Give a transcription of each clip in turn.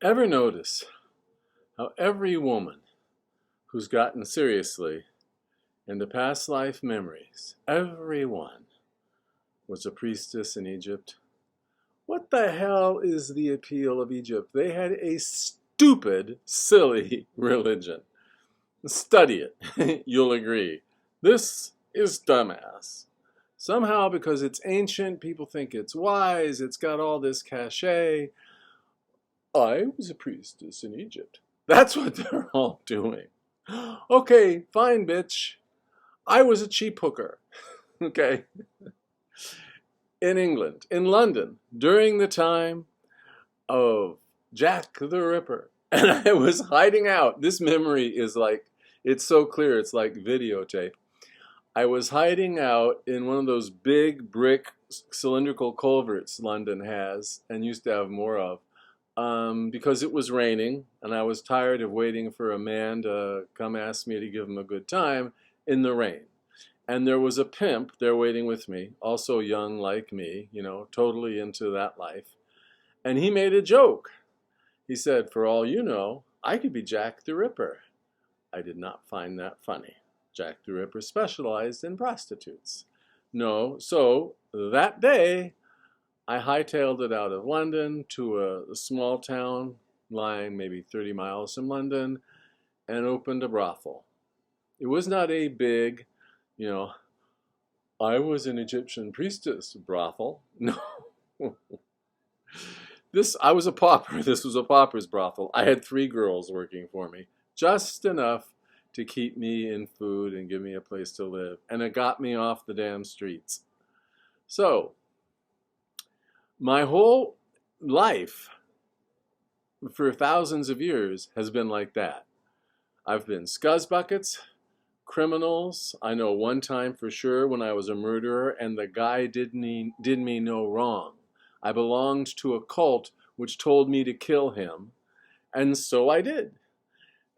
Ever notice how every woman who's gotten seriously into past life memories, everyone was a priestess in Egypt? What the hell is the appeal of Egypt? They had a stupid, silly religion. Study it. You'll agree. This is dumbass. Somehow, because it's ancient, people think it's wise, it's got all this cachet. I was a priestess in Egypt. That's what they're all doing. Okay, fine, bitch. I was a cheap hooker. Okay. In England, in London, during the time of Jack the Ripper. And I was hiding out. This memory is like, it's so clear, it's like videotape. I was hiding out in one of those big brick cylindrical culverts London has and used to have more of, because it was raining and I was tired of waiting for a man to come ask me to give him a good time in the rain. And there was a pimp there waiting with me, also young like me, totally into that life. And he made a joke. He said, "For all you know, I could be Jack the Ripper." I did not find that funny. Jack the Ripper specialized in prostitutes. No, so that day, I hightailed it out of London to a small town lying maybe 30 miles from London and opened a brothel. It was not a big, I was an Egyptian priestess brothel. No. I was a pauper. This was a pauper's brothel. I had 3 girls working for me, just enough to keep me in food and give me a place to live. And it got me off the damn streets. So, my whole life for thousands of years has been like that. I've been scuzzbuckets, criminals. I know one time for sure when I was a murderer and the guy did me no wrong. I belonged to a cult which told me to kill him, and so I did.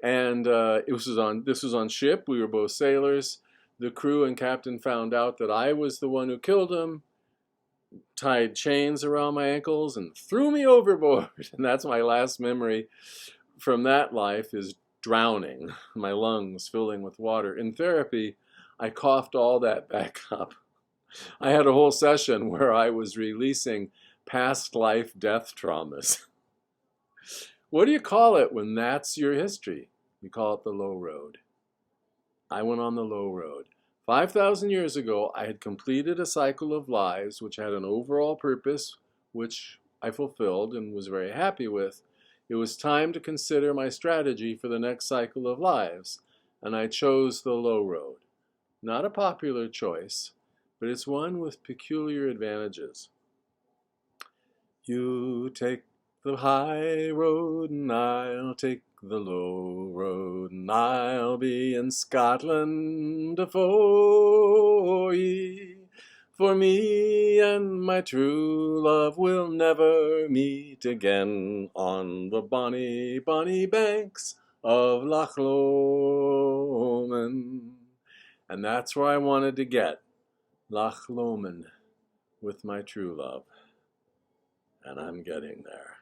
And this was on ship. We were both sailors. The crew and captain found out that I was the one who killed him, tied chains around my ankles, and threw me overboard. And that's my last memory from that life, is drowning, my lungs filling with water. In therapy, I coughed all that back up. I had a whole session where I was releasing past life death traumas. What do you call it when that's your history? You call it the low road. I went on the low road. 5,000 years ago, I had completed a cycle of lives which had an overall purpose, which I fulfilled and was very happy with. It was time to consider my strategy for the next cycle of lives, and I chose the low road. Not a popular choice, but it's one with peculiar advantages. You take the high road and I'll take the low road, and I'll be in Scotland afore ye. For me and my true love will never meet again on the bonny, bonny banks of Loch Lomond. And that's where I wanted to get, Loch Lomond, with my true love. And I'm getting there.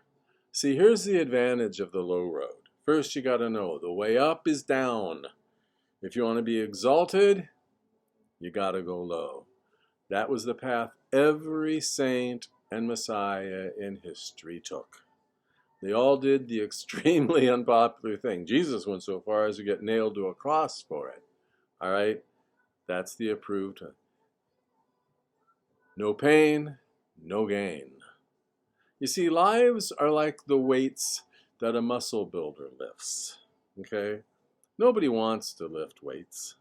See, here's the advantage of the low road. First, you got to know the way up is down. If you want to be exalted, you got to go low. That was the path every saint and Messiah in history took. They all did the extremely unpopular thing. Jesus went so far as to get nailed to a cross for it. All right? That's the approved. No pain, no gain. You see, lives are like the weights that a muscle builder lifts. Okay? Nobody wants to lift weights.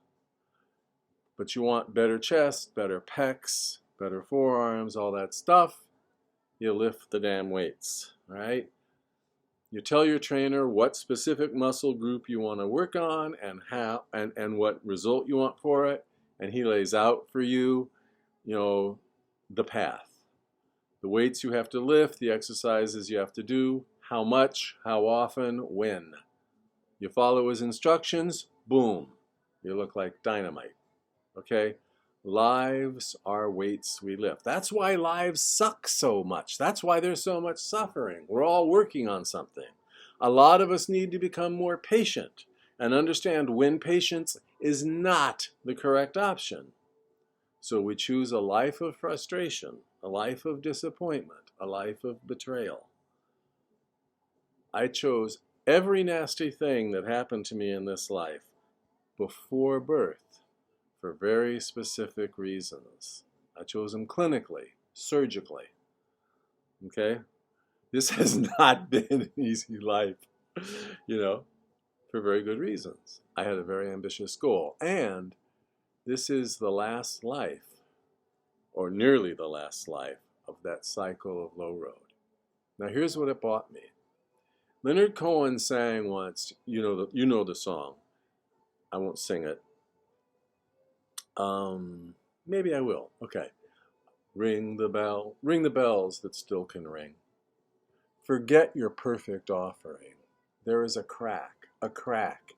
But you want better chest, better pecs, better forearms, all that stuff. You lift the damn weights, all right? You tell your trainer what specific muscle group you want to work on and how and what result you want for it, and he lays out for you, the path. The weights you have to lift, the exercises you have to do, how much, how often, when. You follow his instructions, boom, you look like dynamite. Okay? Lives are weights we lift. That's why lives suck so much. That's why there's so much suffering. We're all working on something. A lot of us need to become more patient and understand when patience is not the correct option. So we choose a life of frustration, a life of disappointment, a life of betrayal. I chose every nasty thing that happened to me in this life before birth for very specific reasons. I chose them clinically, surgically. Okay? This has not been an easy life, for very good reasons. I had a very ambitious goal, and this is the last life, or nearly the last life, of that cycle of low road. Now here's what it bought me. Leonard Cohen sang once, you know the song. I won't sing it. Maybe I will. Okay. Ring the bell, ring the bells that still can ring. Forget your perfect offering. There is a crack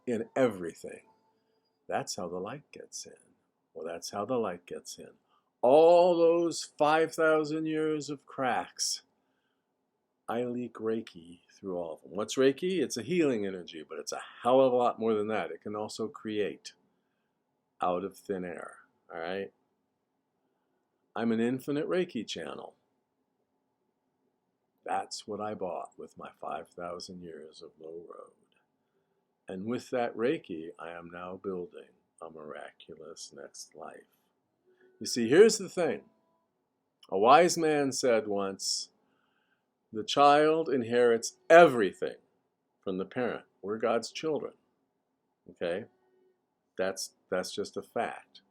in everything. That's how the light gets in. Well, that's how the light gets in. All those 5,000 years of cracks, I leak Reiki through all of them. What's Reiki? It's a healing energy, but it's a hell of a lot more than that. It can also create out of thin air, all right? I'm an infinite Reiki channel. That's what I bought with my 5,000 years of low road. And with that Reiki, I am now building a miraculous next life. You see, here's the thing. A wise man said once, the child inherits everything from the parent. We're God's children. Okay? That's just a fact.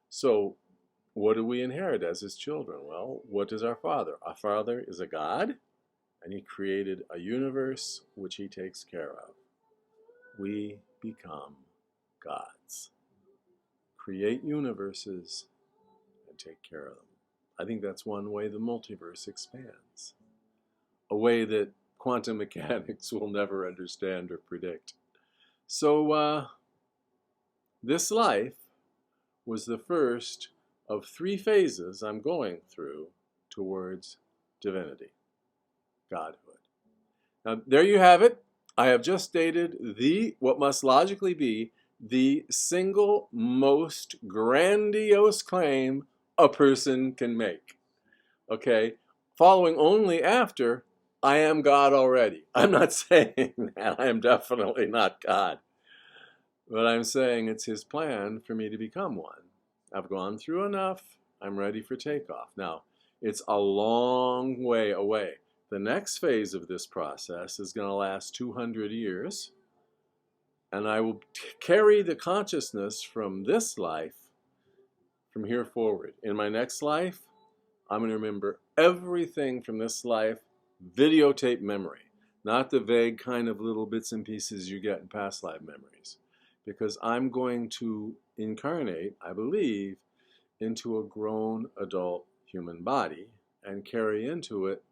So, what do we inherit as his children? Well, what is our Father? Our Father is a God, and he created a universe which he takes care of. We become gods. Create universes and take care of them. I think that's one way the multiverse expands. A way that quantum mechanics will never understand or predict. So, this life was the first of 3 phases I'm going through towards divinity, godhood. Now, there you have it. I have just stated what must logically be the single most grandiose claim a person can make. Okay? Following only after, I am God already. I'm not saying that. I am definitely not God. But I'm saying it's his plan for me to become one. I've gone through enough. I'm ready for takeoff. Now, it's a long way away. The next phase of this process is going to last 200 years. And I will carry the consciousness from this life from here forward. In my next life, I'm going to remember everything from this life, videotape memory, not the vague kind of little bits and pieces you get in past life memories. Because I'm going to incarnate, I believe, into a grown adult human body and carry into it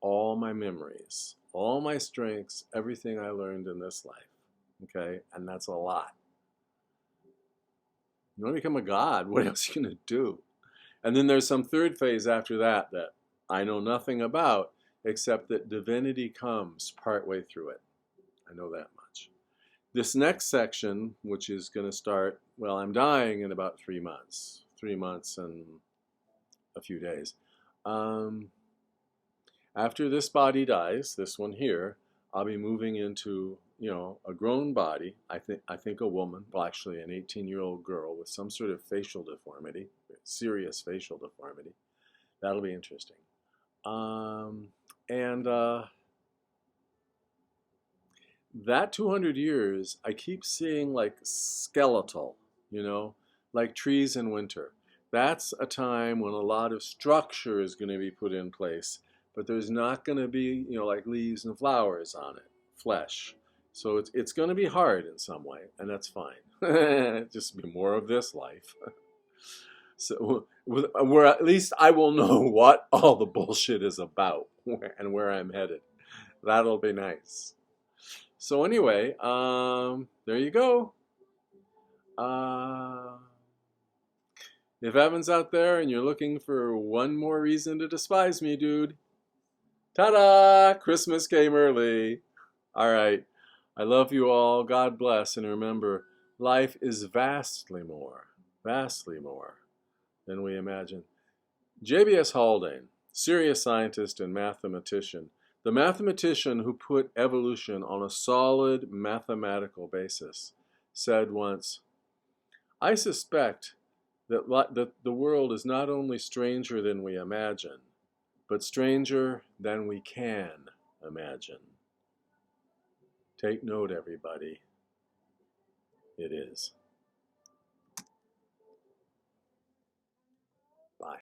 all my memories, all my strengths, everything I learned in this life. Okay? And that's a lot. You want to become a god, what else are you going to do? And then there's some third phase after that that I know nothing about, except that divinity comes partway through it. I know that much. This next section, which is going to start, well, I'm dying in about 3 months. 3 months and a few days. After this body dies, this one here, I'll be moving into, a grown body. I think a woman, well, actually an 18-year-old girl with some sort of facial deformity, serious facial deformity. That'll be interesting. That 200 years, I keep seeing like skeletal, like trees in winter. That's a time when a lot of structure is going to be put in place, but there's not going to be, like leaves and flowers on it, flesh. So it's going to be hard in some way, and that's fine. Just be more of this life. So where at least I will know what all the bullshit is about and where I'm headed. That'll be nice. So anyway, there you go. If Evan's out there and you're looking for one more reason to despise me, dude, ta-da! Christmas came early. All right. I love you all. God bless. And remember, life is vastly more than we imagine. J.B.S. Haldane, serious scientist and mathematician, the mathematician who put evolution on a solid mathematical basis, said once, I suspect that the world is not only stranger than we imagine, but stranger than we can imagine. Take note, everybody. It is.